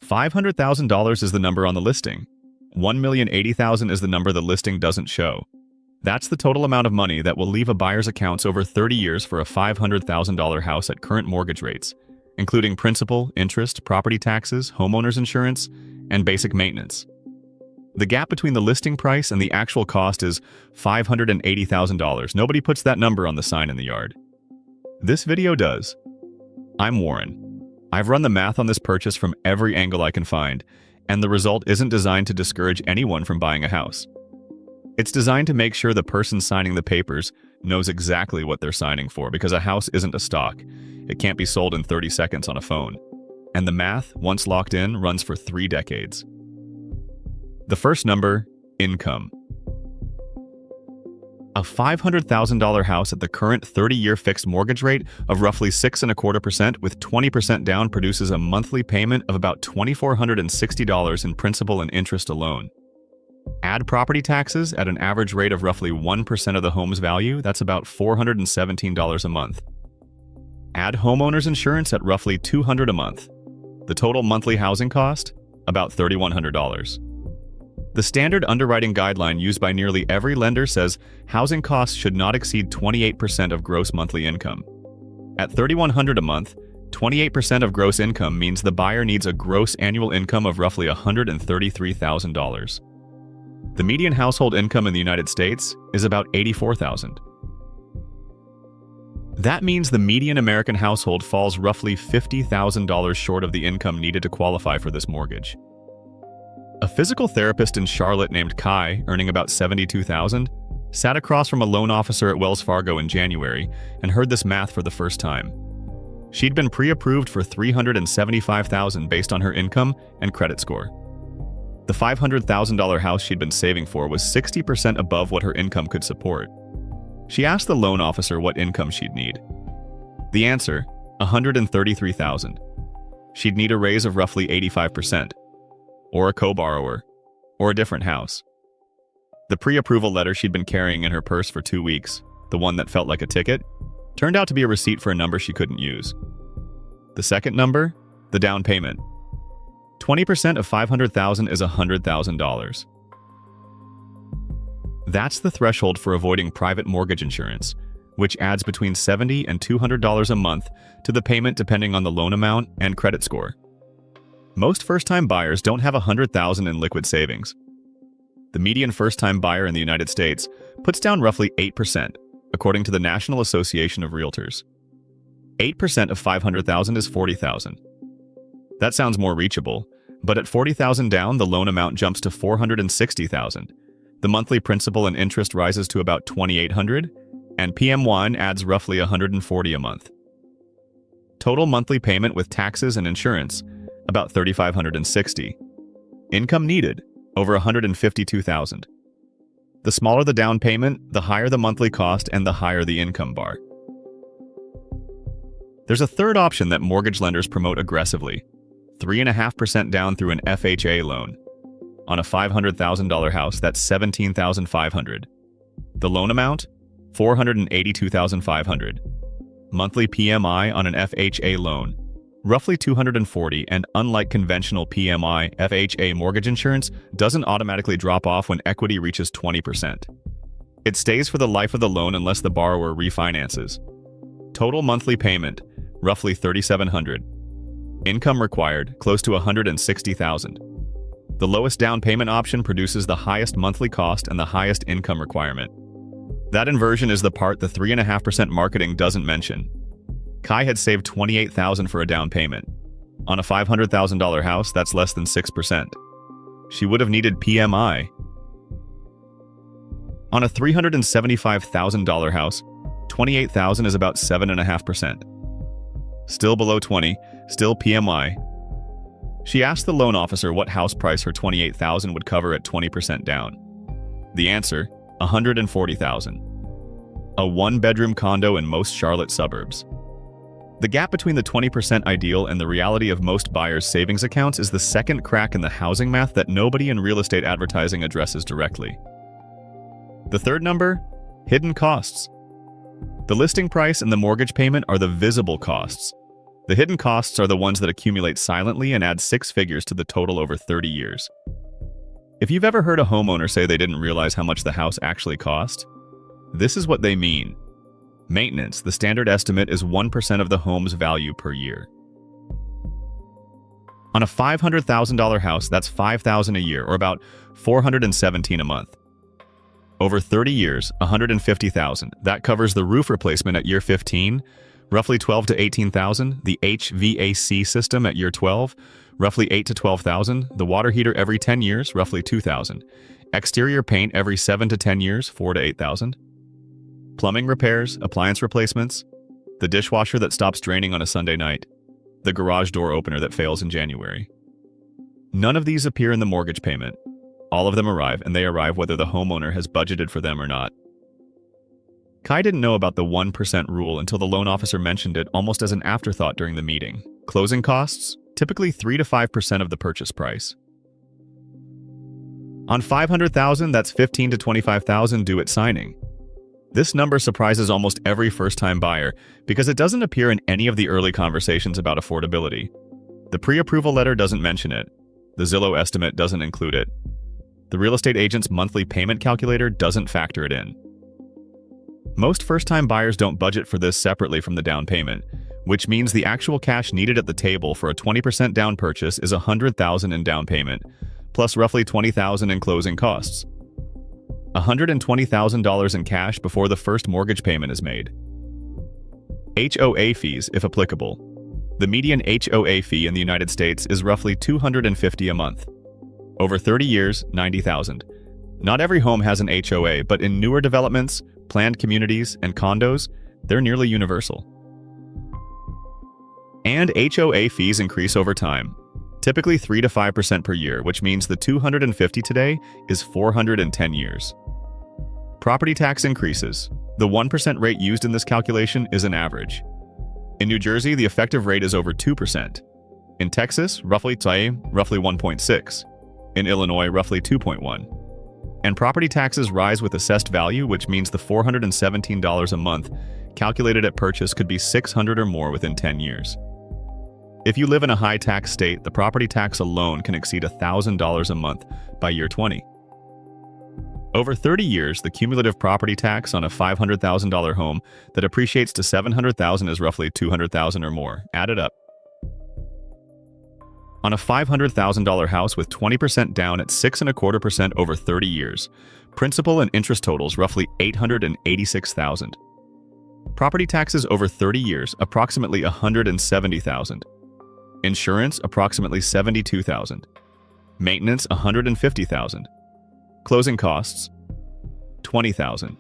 $500,000 is the number on the listing. $1,080,000 is the number the listing doesn't show. That's the total amount of money that will leave a buyer's accounts over 30 years for a $500,000 house at current mortgage rates, including principal, interest, property taxes, homeowner's insurance, and basic maintenance. The gap between the listing price and the actual cost is $580,000. Nobody puts that number on the sign in the yard. This video does. I'm Warren. I've run the math on this purchase from every angle I can find, and the result isn't designed to discourage anyone from buying a house. It's designed to make sure the person signing the papers knows exactly what they're signing for, because a house isn't a stock. It can't be sold in 30 seconds on a phone. And the math, once locked in, runs for 3 decades. The first number, income. A $500,000 house at the current 30-year fixed mortgage rate of roughly 6.25% with 20% down produces a monthly payment of about $2,460 in principal and interest alone. Add property taxes at an average rate of roughly 1% of the home's value, that's about $417 a month. Add homeowner's insurance at roughly $200 a month. The total monthly housing cost, about $3,100. The standard underwriting guideline used by nearly every lender says housing costs should not exceed 28% of gross monthly income. At $3,100 a month, 28% of gross income means the buyer needs a gross annual income of roughly $133,000. The median household income in the United States is about $84,000. That means the median American household falls roughly $50,000 short of the income needed to qualify for this mortgage. A physical therapist in Charlotte named Kai, earning about $72,000, sat across from a loan officer at Wells Fargo in January and heard this math for the first time. She'd been pre-approved for $375,000 based on her income and credit score. The $500,000 house she'd been saving for was 60% above what her income could support. She asked the loan officer what income she'd need. The answer, $133,000. She'd need a raise of roughly 85%. Or a co-borrower, or a different house. The pre-approval letter she'd been carrying in her purse for 2 weeks, the one that felt like a ticket, turned out to be a receipt for a number she couldn't use. The second number, the down payment. 20% of $500,000 is $100,000. That's the threshold for avoiding private mortgage insurance, which adds between $70 and $200 a month to the payment depending on the loan amount and credit score. Most first-time buyers don't have $100,000 in liquid savings. The median first-time buyer in the United States puts down roughly 8%, according to the National Association of Realtors. 8% of $500,000 is $40,000. That sounds more reachable, but at $40,000 down, the loan amount jumps to $460,000. The monthly principal and interest rises to about $2,800, and PM1 adds roughly $140 a month. Total monthly payment with taxes and insurance, about $3,560. Income needed, over $152,000. The smaller the down payment, the higher the monthly cost and the higher the income bar. There's a third option that mortgage lenders promote aggressively, 3.5% down through an FHA loan. On a $500,000 house, that's $17,500. The loan amount, $482,500. Monthly PMI on an FHA loan, roughly $240, and unlike conventional PMI, FHA mortgage insurance doesn't automatically drop off when equity reaches 20%. It stays for the life of the loan unless the borrower refinances. Total monthly payment, roughly $3,700. Income required, close to $160,000. The lowest down payment option produces the highest monthly cost and the highest income requirement. That inversion is the part the 3.5% marketing doesn't mention. Kai had saved $28,000 for a down payment. On a $500,000 house, that's less than 6%. She would have needed PMI. On a $375,000 house, $28,000 is about 7.5%. Still below 20, still PMI. She asked the loan officer what house price her $28,000 would cover at 20% down. The answer, $140,000. A one-bedroom condo in most Charlotte suburbs. The gap between the 20% ideal and the reality of most buyers' savings accounts is the second crack in the housing math that nobody in real estate advertising addresses directly. The third number, hidden costs. The listing price and the mortgage payment are the visible costs. The hidden costs are the ones that accumulate silently and add six figures to the total over 30 years. If you've ever heard a homeowner say they didn't realize how much the house actually cost, this is what they mean. Maintenance, the standard estimate, is 1% of the home's value per year. On a $500,000 house, that's $5,000 a year, or about $417 a month. Over 30 years, $150,000. That covers the roof replacement at year 15, roughly $12,000 to $18,000, the HVAC system at year 12, roughly $8,000 to $12,000, the water heater every 10 years, roughly $2,000, exterior paint every 7 to 10 years, $4,000 to $8,000, plumbing repairs, appliance replacements, the dishwasher that stops draining on a Sunday night, the garage door opener that fails in January. None of these appear in the mortgage payment. All of them arrive, and they arrive whether the homeowner has budgeted for them or not. Kai didn't know about the 1% rule until the loan officer mentioned it almost as an afterthought during the meeting. Closing costs? Typically 3 to 5% of the purchase price. On $500,000, that's $15,000 to $25,000 due at signing. This number surprises almost every first-time buyer because it doesn't appear in any of the early conversations about affordability. The pre-approval letter doesn't mention it. The Zillow estimate doesn't include it. The real estate agent's monthly payment calculator doesn't factor it in. Most first-time buyers don't budget for this separately from the down payment, which means the actual cash needed at the table for a 20% down purchase is $100,000 in down payment, plus roughly $20,000 in closing costs. $120,000 in cash before the first mortgage payment is made. HOA fees, if applicable. The median HOA fee in the United States is roughly $250 a month. Over 30 years, $90,000. Not every home has an HOA, but in newer developments, planned communities, and condos, they're nearly universal. And HOA fees increase over time, typically 3 to 5% per year, which means the $250 today is $400 in 10 years. Property tax increases. The 1% rate used in this calculation is an average. In New Jersey, the effective rate is over 2%. In Texas, roughly 1.6%. In Illinois, roughly 2.1%. And property taxes rise with assessed value, which means the $417 a month calculated at purchase could be $600 or more within 10 years. If you live in a high-tax state, the property tax alone can exceed $1,000 a month by year 20. Over 30 years, the cumulative property tax on a $500,000 home that appreciates to $700,000 is roughly $200,000 or more, added up. On a $500,000 house with 20% down at 6.25% over 30 years, principal and interest totals roughly $886,000. Property taxes over 30 years, approximately $170,000. Insurance, approximately $72,000. Maintenance, $150,000. Closing costs, $20,000.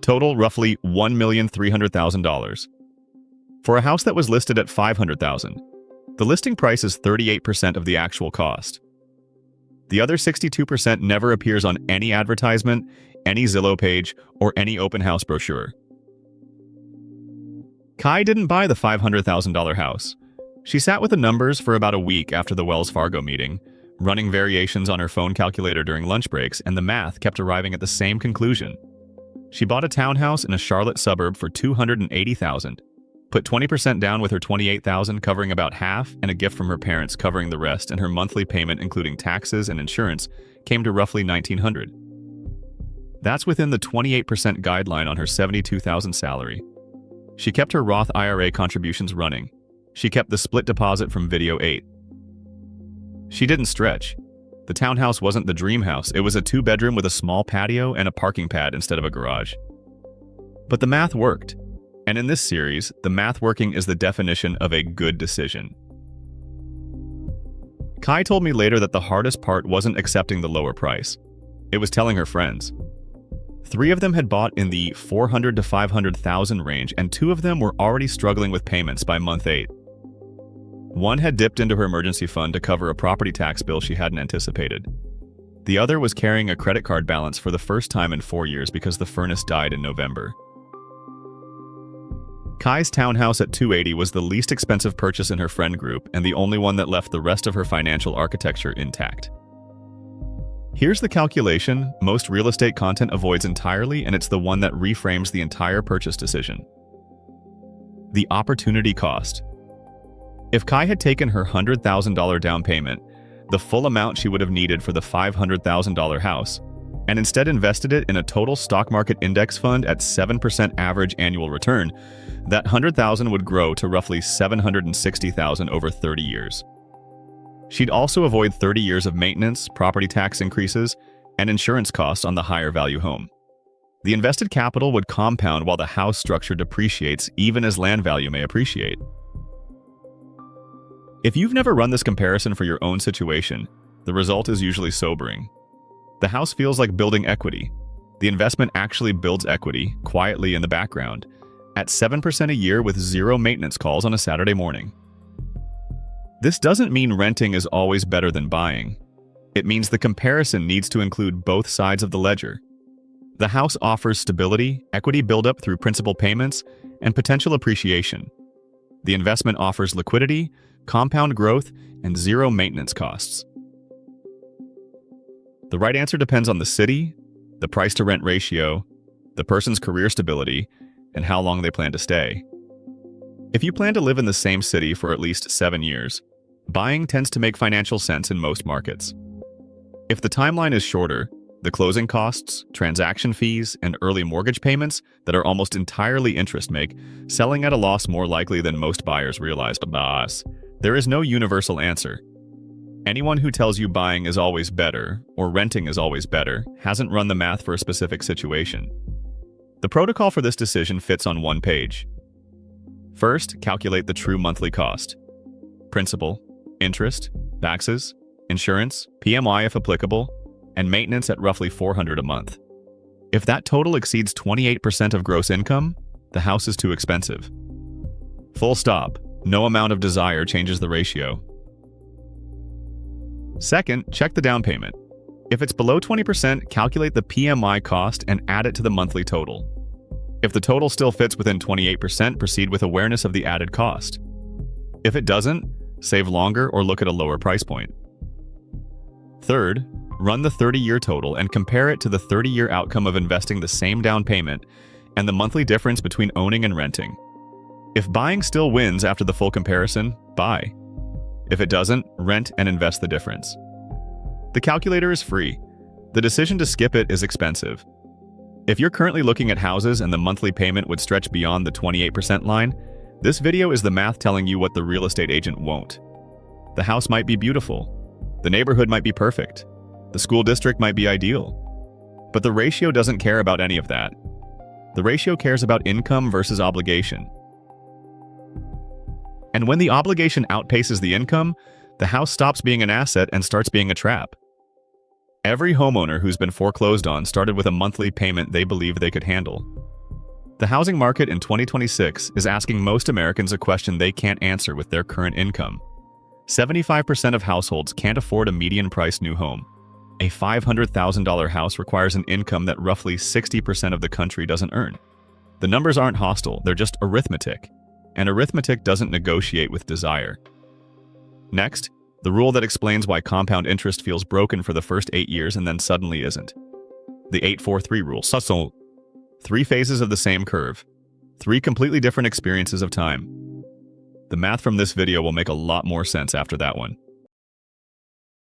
Total, roughly $1,300,000. For a house that was listed at $500,000, the listing price is 38% of the actual cost. The other 62% never appears on any advertisement, any Zillow page, or any open house brochure. Kai didn't buy the $500,000 house. She sat with the numbers for about a week after the Wells Fargo meeting, running variations on her phone calculator during lunch breaks, and the math kept arriving at the same conclusion. She bought a townhouse in a Charlotte suburb for $280,000, put 20% down with her $28,000 covering about half, and a gift from her parents covering the rest, and her monthly payment including taxes and insurance came to roughly $1,900. That's within the 28% guideline on her $72,000 salary. She kept her Roth IRA contributions running. She kept the split deposit from Video 8. She didn't stretch. The townhouse wasn't the dream house. It was a 2-bedroom with a small patio and a parking pad instead of a garage. But the math worked. And in this series, the math working is the definition of a good decision. Kai told me later that the hardest part wasn't accepting the lower price. It was telling her friends. 3 of them had bought in the $400,000 to $500,000 range, and 2 of them were already struggling with payments by month 8. One had dipped into her emergency fund to cover a property tax bill she hadn't anticipated. The other was carrying a credit card balance for the first time in 4 years because the furnace died in November. Kai's townhouse at $280,000 was the least expensive purchase in her friend group and the only one that left the rest of her financial architecture intact. Here's the calculation most real estate content avoids entirely, and it's the one that reframes the entire purchase decision. The opportunity cost. If Kai had taken her $100,000 down payment, the full amount she would have needed for the $500,000 house, and instead invested it in a total stock market index fund at 7% average annual return, that $100,000 would grow to roughly $760,000 over 30 years. She'd also avoid 30 years of maintenance, property tax increases, and insurance costs on the higher value home. The invested capital would compound while the house structure depreciates even as land value may appreciate. If you've never run this comparison for your own situation, the result is usually sobering. The house feels like building equity. The investment actually builds equity, quietly in the background, at 7% a year with zero maintenance calls on a Saturday morning. This doesn't mean renting is always better than buying. It means the comparison needs to include both sides of the ledger. The house offers stability, equity buildup through principal payments, and potential appreciation. The investment offers liquidity, compound growth, and zero maintenance costs. The right answer depends on the city, the price-to-rent ratio, the person's career stability, and how long they plan to stay. If you plan to live in the same city for at least 7 years, buying tends to make financial sense in most markets. If the timeline is shorter, the closing costs, transaction fees, and early mortgage payments that are almost entirely interest make selling at a loss more likely than most buyers realize. There is no universal answer. Anyone who tells you buying is always better or renting is always better hasn't run the math for a specific situation. The protocol for this decision fits on one page. First, calculate the true monthly cost. Principal, interest, taxes, insurance, PMI if applicable, and maintenance at roughly $400 a month. If that total exceeds 28% of gross income, the house is too expensive. Full stop. No amount of desire changes the ratio. Second, check the down payment. If it's below 20%, calculate the PMI cost and add it to the monthly total. If the total still fits within 28%, proceed with awareness of the added cost. If it doesn't, save longer or look at a lower price point. Third, run the 30-year total and compare it to the 30-year outcome of investing the same down payment and the monthly difference between owning and renting. If buying still wins after the full comparison, buy. If it doesn't, rent and invest the difference. The calculator is free. The decision to skip it is expensive. If you're currently looking at houses and the monthly payment would stretch beyond the 28% line, this video is the math telling you what the real estate agent won't. The house might be beautiful. The neighborhood might be perfect. The school district might be ideal. But the ratio doesn't care about any of that. The ratio cares about income versus obligation. And when the obligation outpaces the income, the house stops being an asset and starts being a trap. Every homeowner who's been foreclosed on started with a monthly payment they believed they could handle. The housing market in 2026 is asking most Americans a question they can't answer with their current income. 75% of households can't afford a median-priced new home. A $500,000 house requires an income that roughly 60% of the country doesn't earn. The numbers aren't hostile, they're just arithmetic. And arithmetic doesn't negotiate with desire. Next, the rule that explains why compound interest feels broken for the first 8 years and then suddenly isn't. The 8-4-3 rule. 3 phases of the same curve. 3 completely different experiences of time. The math from this video will make a lot more sense after that one.